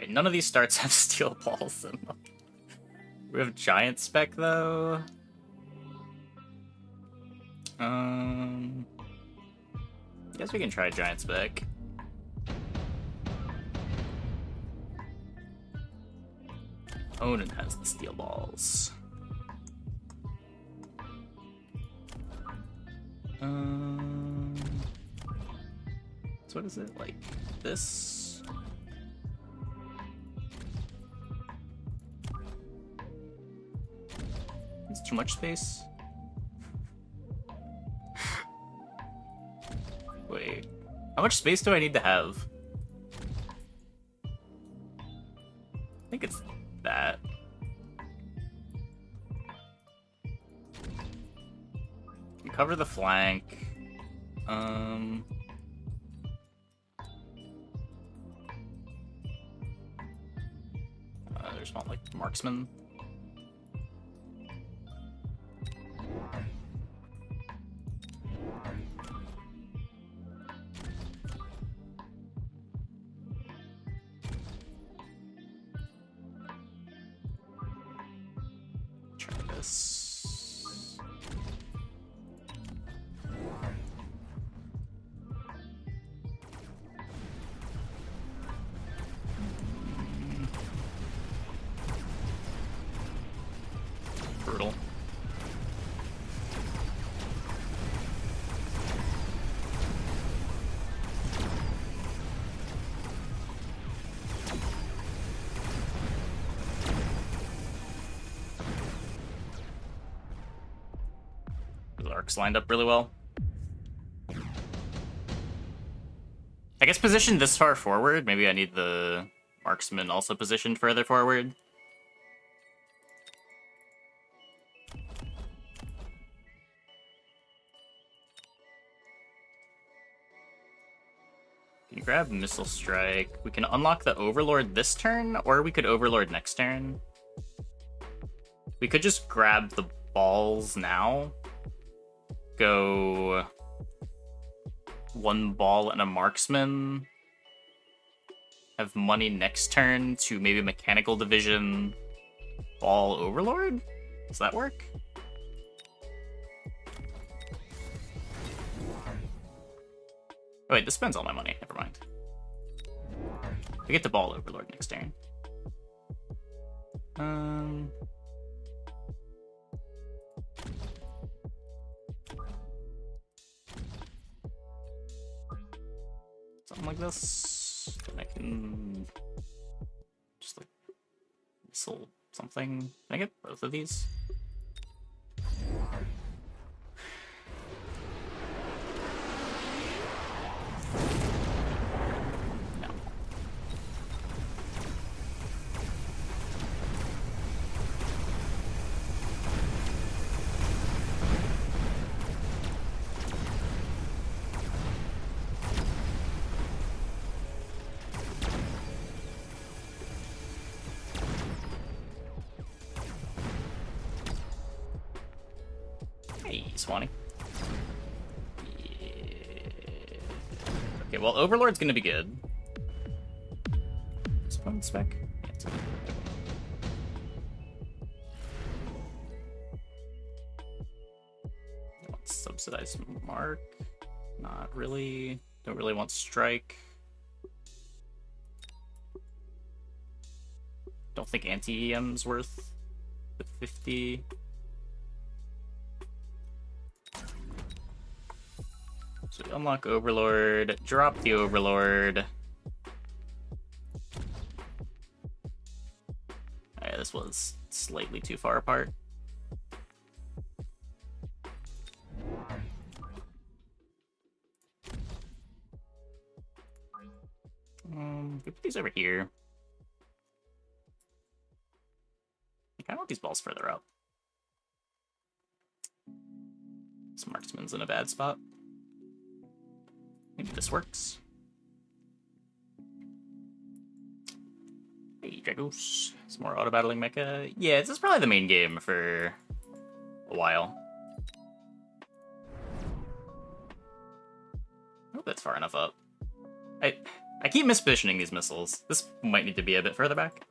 Okay, none of these starts have steel balls in them. We have giant spec though. I guess we can try giant spec. Onan has the steel balls. So what is it, like this? It's too much space. Wait, how much space do I need to have? I think it's that. You cover the flank. There's one like marksman. Try this. Brutal. The arcs lined up really well. I guess positioned this far forward, maybe I need the marksman also positioned further forward. Can you grab Missile Strike? We can unlock the Overlord this turn, or we could Overlord next turn. We could just grab the balls now. Go one ball and a marksman. Have money next turn to maybe Mechanical Division ball Overlord? Does that work? Oh wait, this spends all my money. Never mind. I get the ball Overlord next turn. Something like this. And I can just like missile something. Can I get both of these? Swanee. Yeah. Okay, well, Overlord's gonna be good. Is it on spec? Yeah, it's good. Want subsidized mark? Not really. Don't really want strike. Don't think anti-EM's worth the 50. So we unlock Overlord, drop the Overlord. Alright, this was slightly too far apart. We put these over here. I kinda want these balls further up. This marksman's in a bad spot. Maybe this works. Hey, Dragos. Some more auto-battling mecha. Yeah, this is probably the main game for a while. I hope that's far enough up. I I keep mispositioning these missiles. This might need to be a bit further back.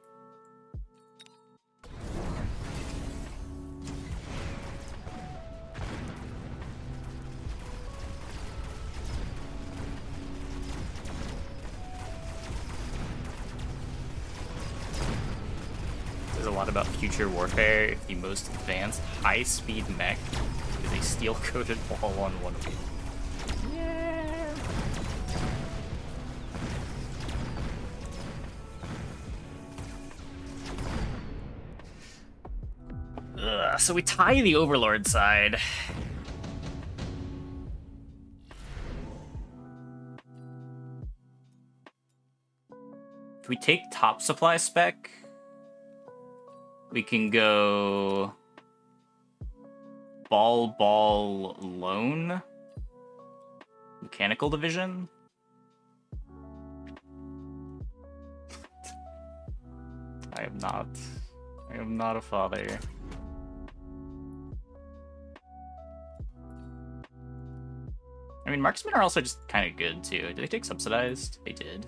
There's a lot about future warfare if the most advanced high-speed mech is a steel-coated ball on one wheel. So we tie the Overlord side. If we take top supply spec, we can go ball, lone, mechanical division. I am not a father. I mean, marksmen are also just kind of good, too. Did they take subsidized? They did.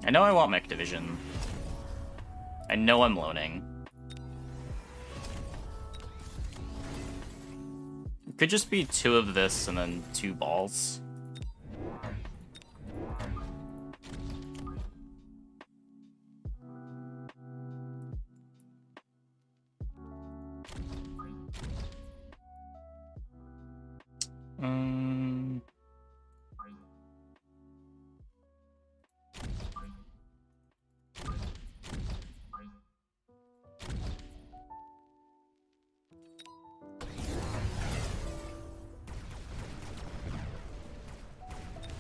I know I want mech division. I know I'm loaning. It could just be 2 of this and then 2 balls.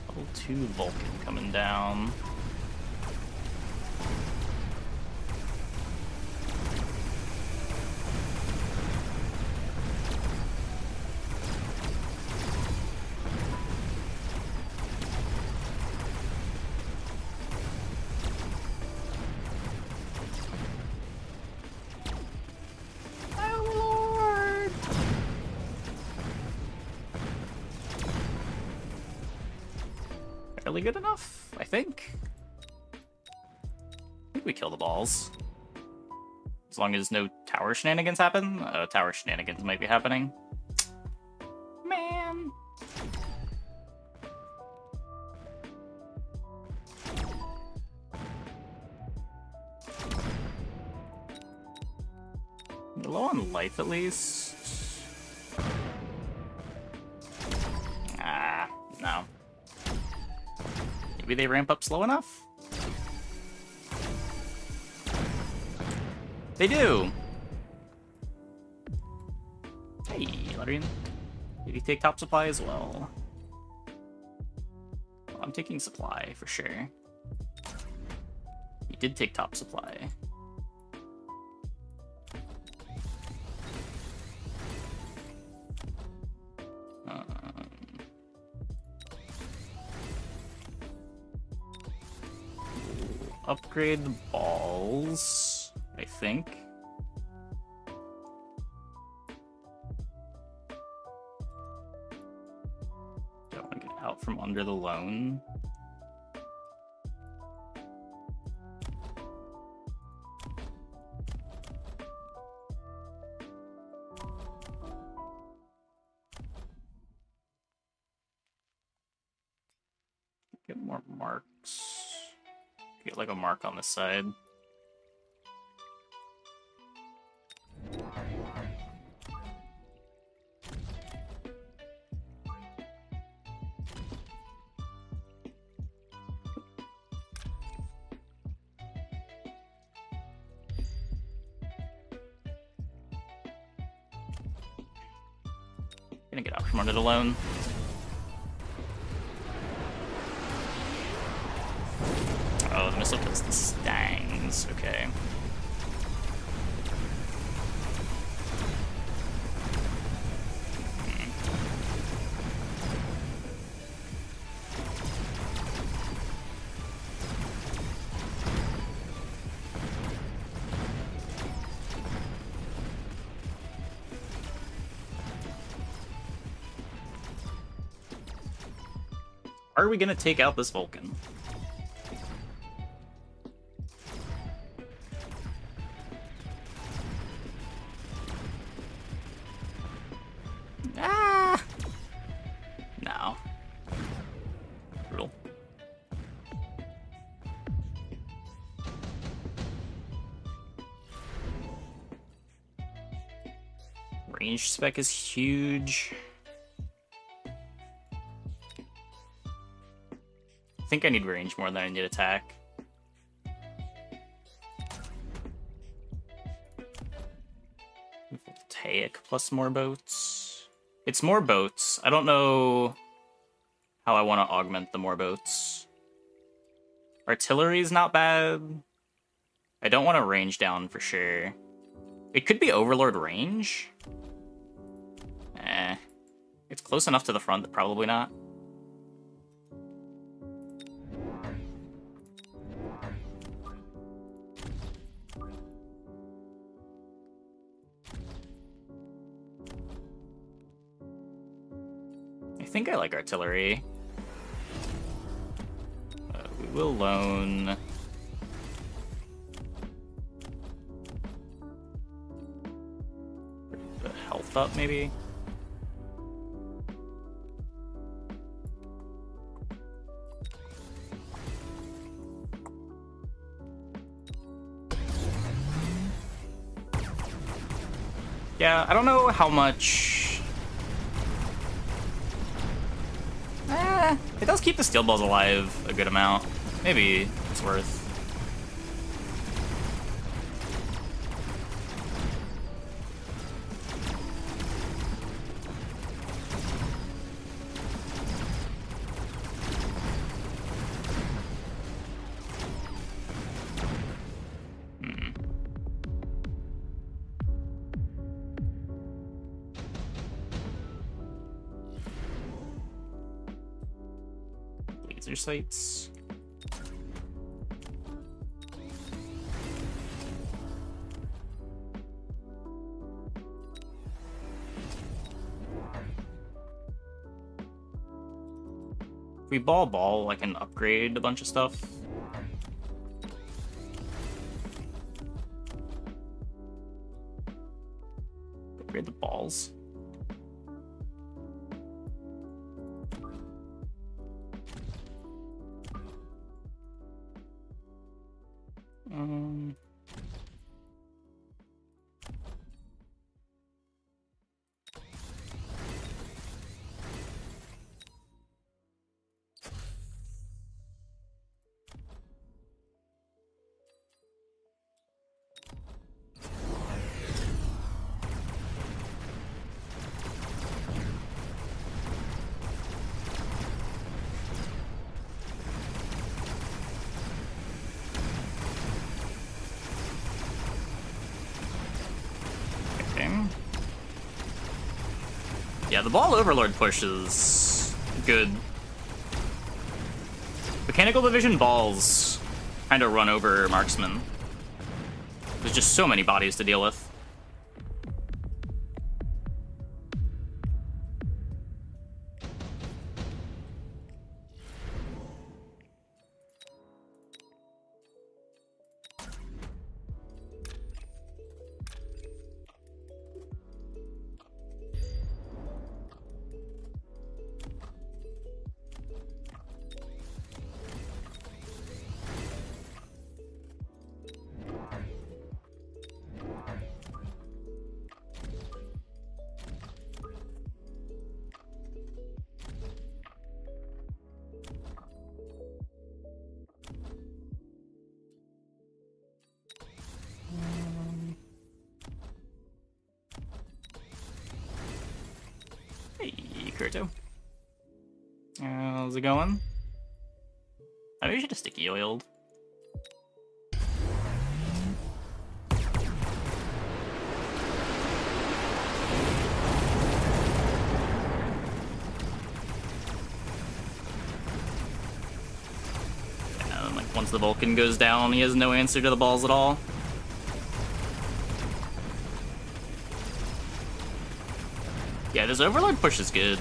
Level 2 Vulcan coming down. Fairly good enough, I think. I think we kill the balls. As long as no tower shenanigans happen. Tower shenanigans might be happening. Man. You're low on life, at least. Ah, no. Maybe they ramp up slow enough? They do! Hey, Ladrian. Did you take top supply as well? I'm taking supply, for sure. He did take top supply. Upgrade the balls, I think. Don't want to get out from under the loan. Get more marks. Get like a mark on the side. Gonna get out from under the loan. Oh, the missile kills the stangs. Okay. are we gonna take out this Vulcan? Ah! No. Brutal. Range spec is huge. I think I need range more than I need attack. Voltaic plus more boats. It's more boats. I don't know how I want to augment the more boats. Artillery's not bad. I don't want to range down for sure. It could be Overlord range. It's close enough to the front that probably not. I think I like artillery. We will loan... the health up, maybe? Yeah, I don't know how much... it does keep the steel balls alive a good amount. Maybe it's worth. Laser sights. If we ball, I can upgrade a bunch of stuff. Upgrade the balls. Yeah, the ball Overlord push is good. Mechanical Division balls kind of run over marksman. There's just so many bodies to deal with. Hey, Kurto. How's it going? I maybe should have sticky oiled. And like once the Vulcan goes down, he has no answer to the balls at all. Yeah, this Overlord push is good.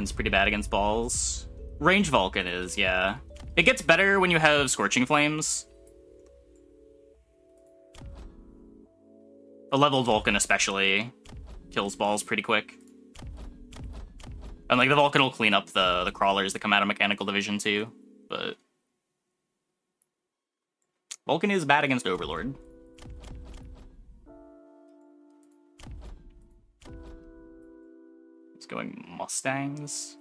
Vulcan's pretty bad against balls. Range Vulcan is, yeah. It gets better when you have Scorching Flames. A leveled Vulcan especially kills balls pretty quick. And like the Vulcan will clean up the crawlers that come out of Mechanical Division too, but Vulcan is bad against Overlord. It's going Mustangs.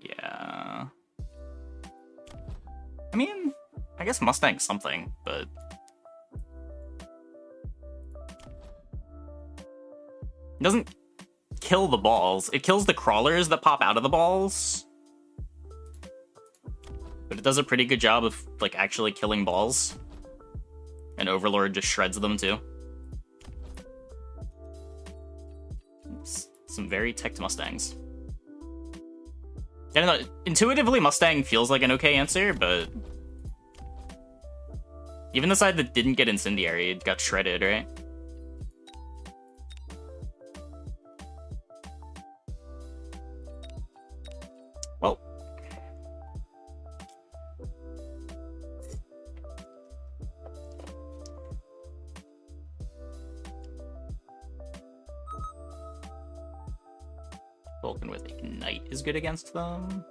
Yeah. I mean, I guess Mustang's something, but it doesn't kill the balls. It kills the crawlers that pop out of the balls. But it does a pretty good job of like actually killing balls. And Overlord just shreds them too. Some very teched Mustangs. I don't know, intuitively Mustang feels like an okay answer, but even the side that didn't get Incendiary got shredded, right? Well. Vulcan with Ignite is good against them.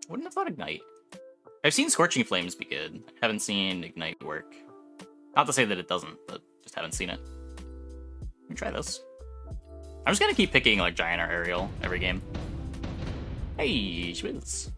Wouldn't have thought Ignite. I've seen Scorching Flames be good. I haven't seen Ignite work. Not to say that it doesn't, but just haven't seen it. Let me try this. I'm just gonna keep picking like Giant or Aerial every game. Hey, Schwiz.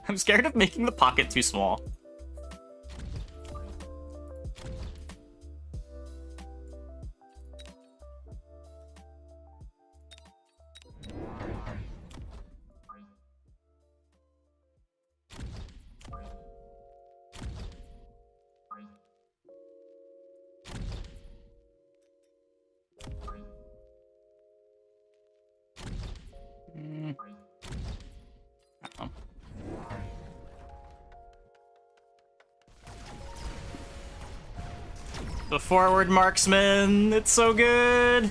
I'm scared of making the pocket too small. The forward marksman, it's so good.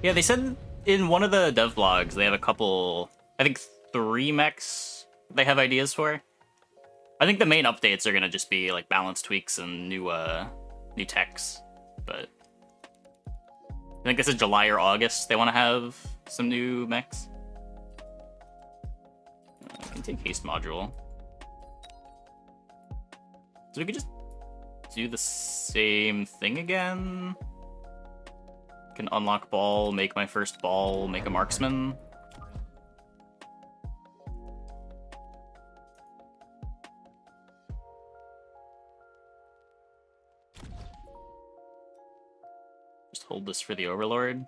Yeah, they said in one of the dev blogs they have a couple, I think 3 mechs they have ideas for. I think the main updates are gonna just be like balance tweaks and new techs, but I think this is July or August they want to have some new mechs. I can take haste module. So we could just do the same thing again. Can unlock ball, make my first ball, make a marksman. Just hold this for the Overlord.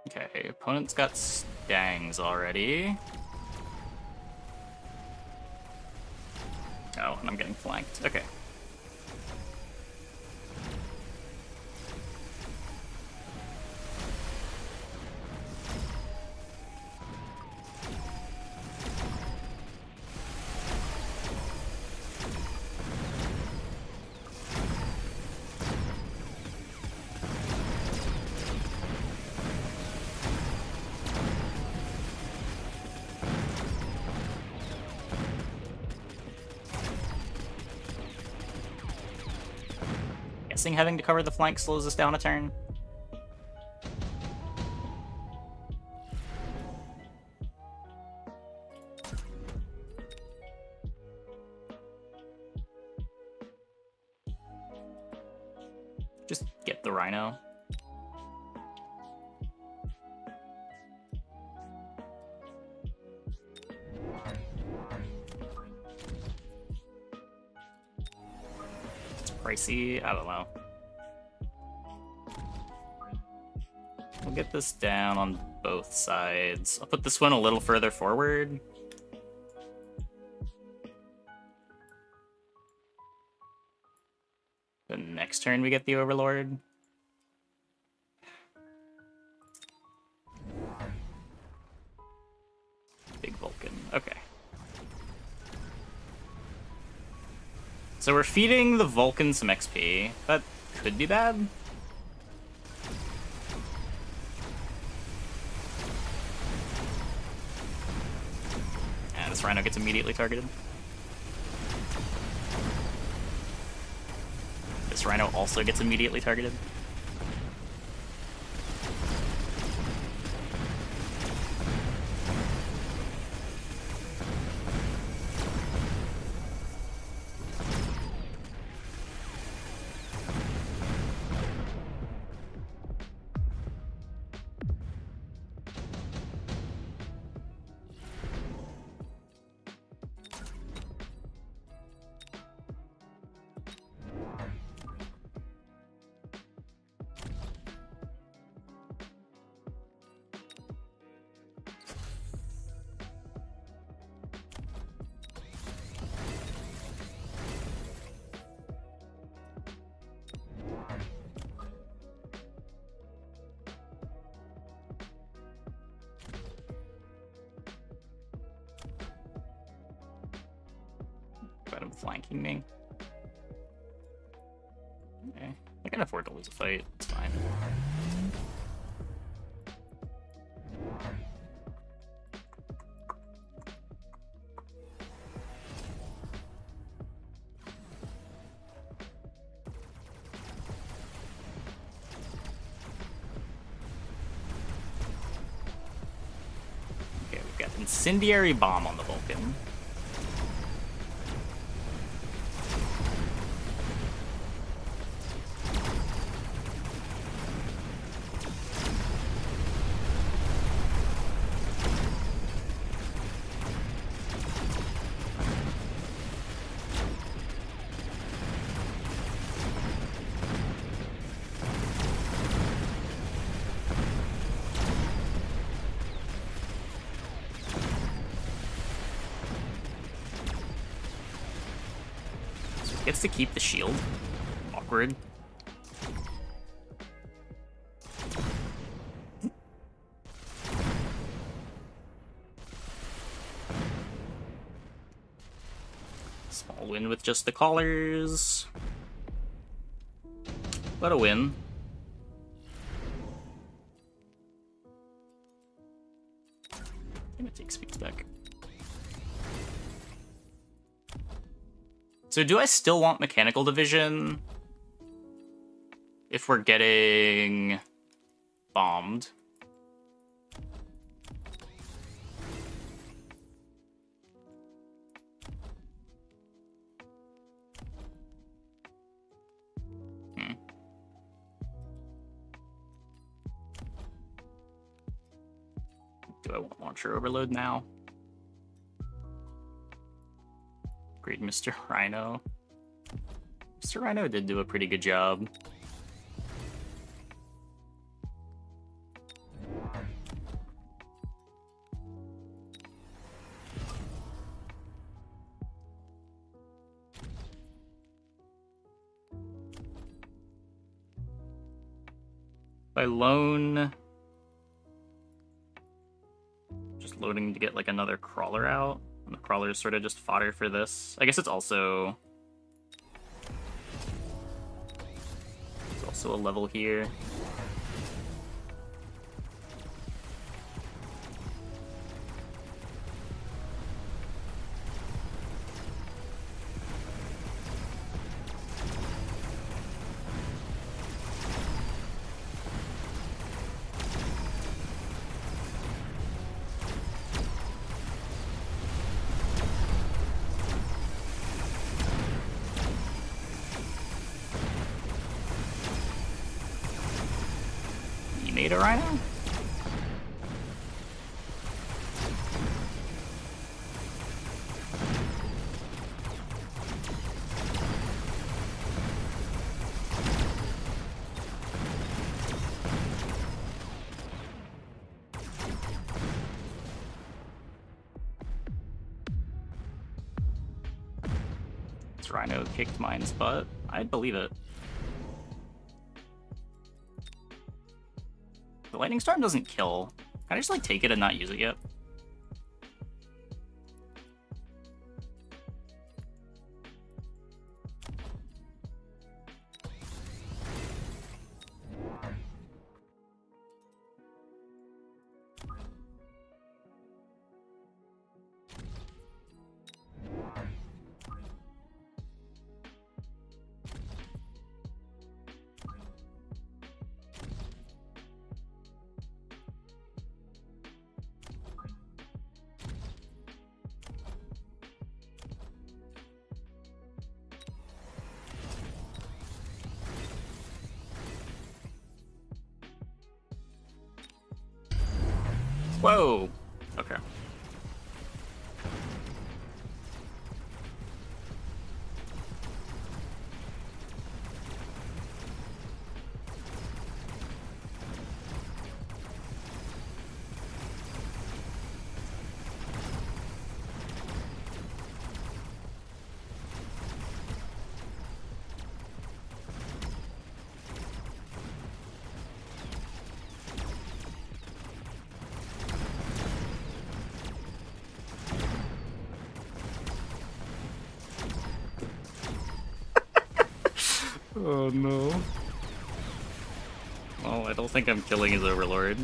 Okay, opponent's got Stangs already. Oh, and I'm getting flanked. Okay. Guessing having to cover the flank slows us down a turn. Just get the Rhino. It's pricey. I don't know. We'll get this down on both sides. I'll put this one a little further forward. The next turn we get the Overlord. Big Vulcan. Okay. So we're feeding the Vulcan some XP. That could be bad. And this Rhino gets immediately targeted. This Rhino also gets immediately targeted. About him flanking me. Okay. I can afford to lose a fight. It's fine. Okay, we've got Incendiary Bomb on the Vulcan. Gets to keep the shield. Awkward. Small win with just the collars. But a win. I'm gonna take speeds back. So do I still want Mechanical Division if we're getting bombed? Do I want Launcher Overload now? Great, Mr. Rhino. Mr. Rhino did do a pretty good job. By loan, just loading to get like another crawler out. And the crawler is sort of just fodder for this. I guess it's also a level here. Beta Rhino? This Rhino kicked mine's butt. I'd believe it. The Lightning Storm doesn't kill. Can I just like take it and not use it yet? Whoa! Okay. Oh no. Well, I don't think I'm killing his Overlord.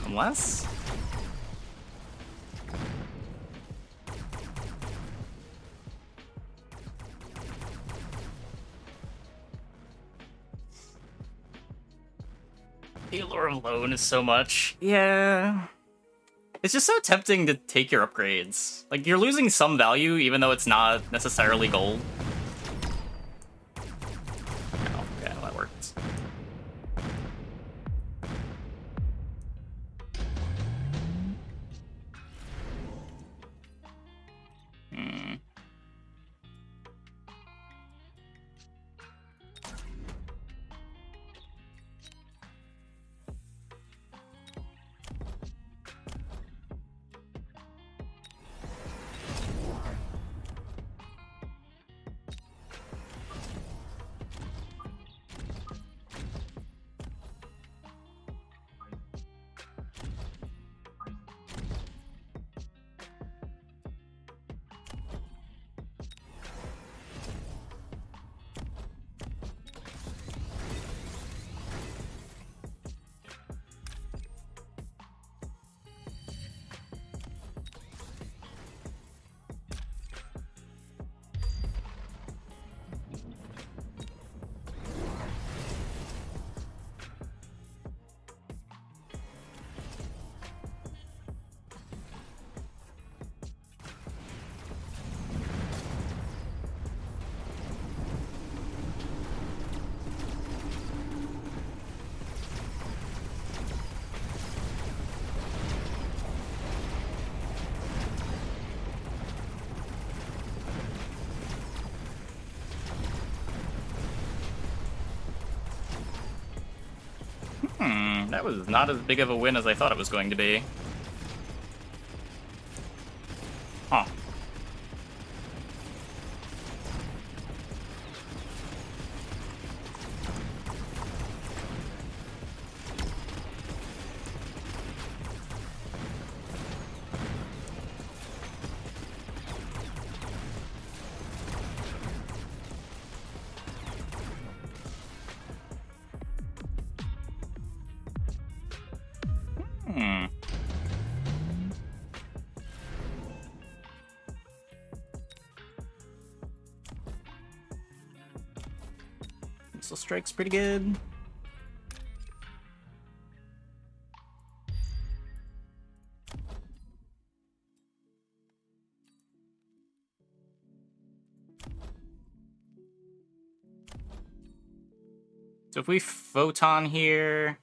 Unless... the allure of loan is so much. Yeah. It's just so tempting to take your upgrades. Like, you're losing some value, even though it's not necessarily gold. Oh, yeah, that worked. Hmm. That was not as big of a win as I thought it was going to be. Huh. Missile strike's pretty good. So if we photon here...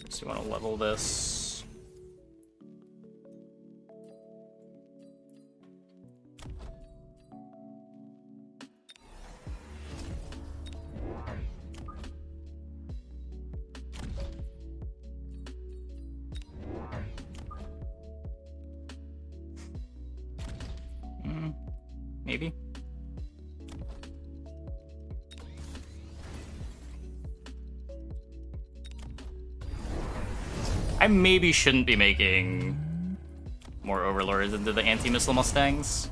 So we want to level this. Maybe. I maybe shouldn't be making more Overlords into the anti-missile Mustangs.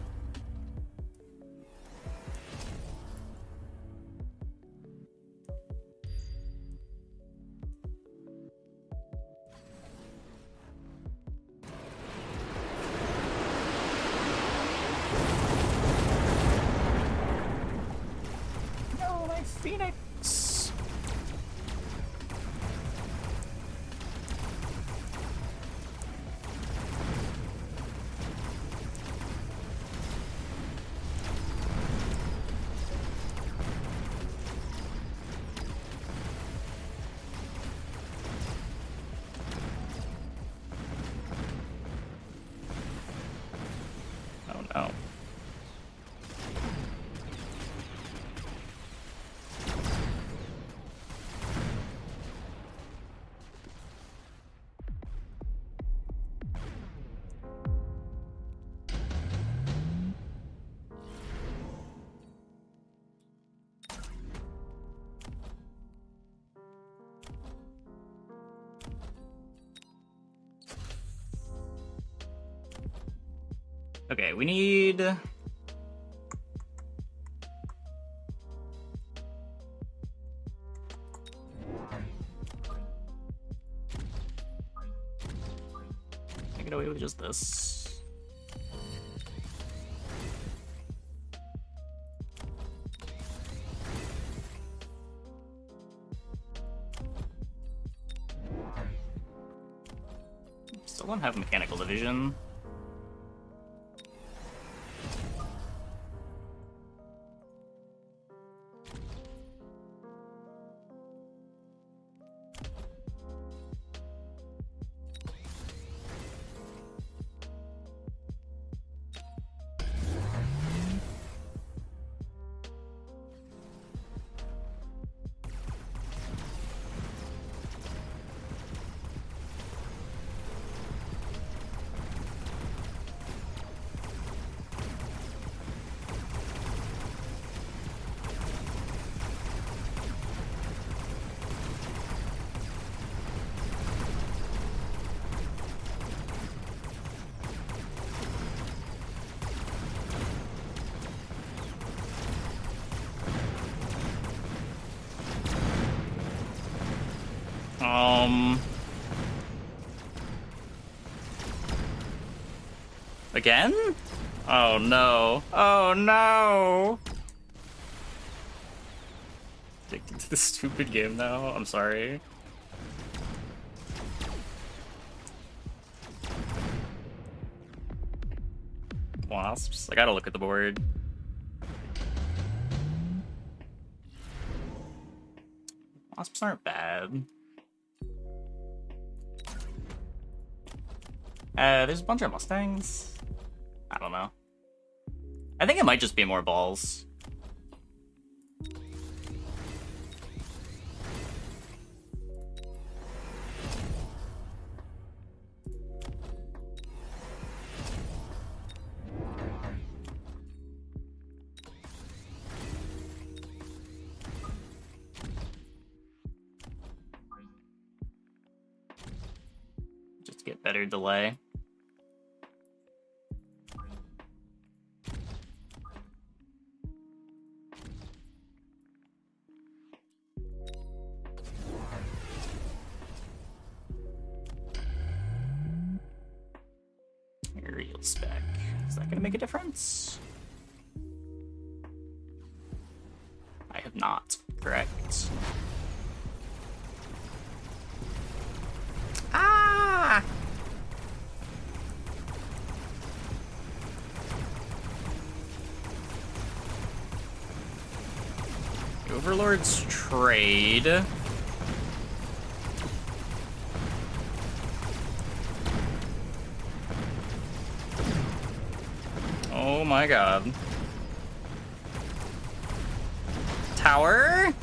No, my Phoenix! Oh no. Okay, we need... I get away with just this. Still don't have mechanical division. Again? Oh no. Oh no! Addicted to this stupid game now? I'm sorry. Wasps? I gotta look at the board. Wasps aren't bad. There's a bunch of Mustangs. I don't know. I think it might just be more balls. Just to get better delay. Aerial spec. Is that gonna make a difference? I have not. Correct. Ah! Overlord's trade. Oh my god. Tower?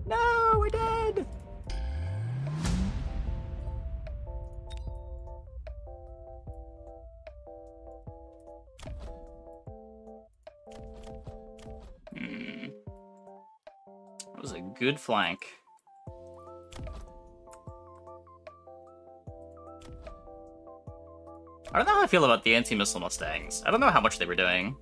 No, we're dead! That was a good flank. I don't know how I feel about the anti-missile Mustangs. I don't know how much they were doing.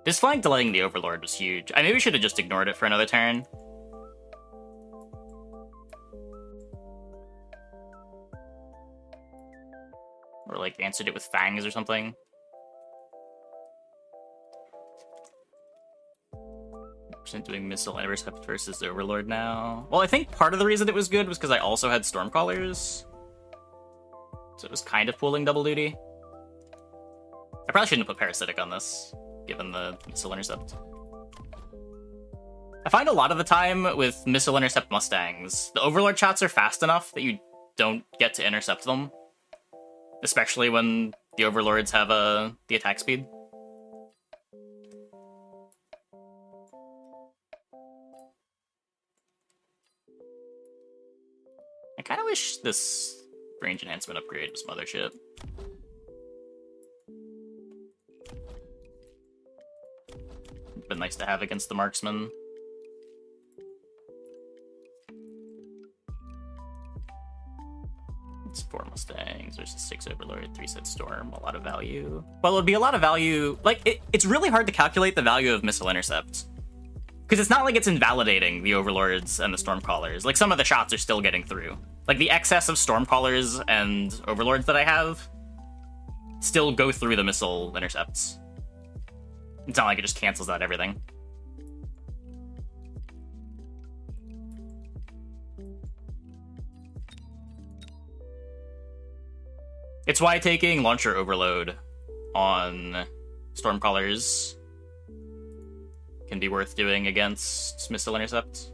This flank delaying the Overlord was huge. I maybe should have just ignored it for another turn. Or like answered it with fangs or something. Percent doing missile intercept versus the Overlord now. Well, I think part of the reason it was good was because I also had Stormcallers. So it was kind of pulling double duty. I probably shouldn't have put Parasitic on this, given the missile intercept. I find a lot of the time with missile intercept Mustangs, the Overlord shots are fast enough that you don't get to intercept them. Especially when the Overlords have the attack speed. I kind of wish this range enhancement upgrade was Mothership. It's been nice to have against the Marksman. It's 4 Mustangs, there's a 6 Overlord, 3 set Storm, a lot of value. Well, it would be a lot of value. Like, it's really hard to calculate the value of missile intercept. Because it's not like it's invalidating the Overlords and the Stormcallers. Like, some of the shots are still getting through. Like, the excess of Stormcallers and Overlords that I have still go through the missile intercepts. It's not like it just cancels out everything. It's why taking Launcher Overload on Stormcallers can be worth doing against missile intercepts.